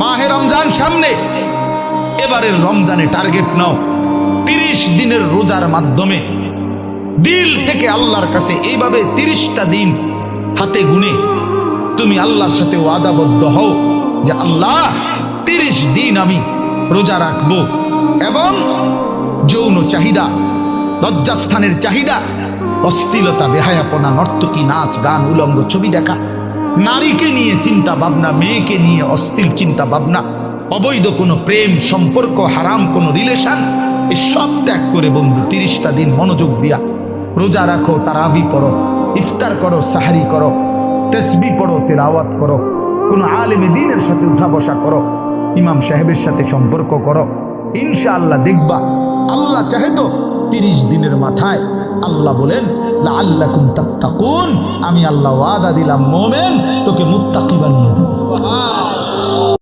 মাহে রমজান সামনে, এবারের রমজানে টার্গেট নাও 30 দিনের রোজার মাধ্যমে দিল থেকে আল্লাহর কাছে এইভাবে 30টা দিন হাতে গুনে তুমি আল্লাহর সাথে ওয়াদাবদ্ধ হও যে আল্লাহ 30 দিন আমি রোজা রাখবো, এবং যৌন চাহিদা, লজ্জাস্থানের চাহিদা, অশ্লীলতা, বেহায়াপনা, নর্তকী, নাচ গান, উলঙ্গ ছবি দেখা, নারীকে নিয়ে চিন্তা ভাবনা, মেয়েকে নিয়ে অশ্লীল চিন্তা ভাবনা, অবৈধ কোনো প্রেম সম্পর্ক, হারাম কোনো রিলেশন, এই সব ত্যাগ করে বন্ধু 30টা দিন মনোযোগ দিয়া রোজা রাখো, তারাবি পড়ো, ইফতার করো, সাহারি করো, তাসবিহ পড়ো, তেলাওয়াত করো, কোনো আলেমে দ্বীনের সাথে উঠা বসা করো, ইমাম সাহেবের সাথে সম্পর্ক করো। ইনশাআল্লাহ দেখবা আল্লাহ চাহে তো 30 দিনের মাথায় আল্লাহ বলেন লাআল্লাকুম তাত্তাকুন, আমি আল্লাহ ওয়াদা দিলাম মোমেন তোকে মুত্তাকি বানিয়ে দেব।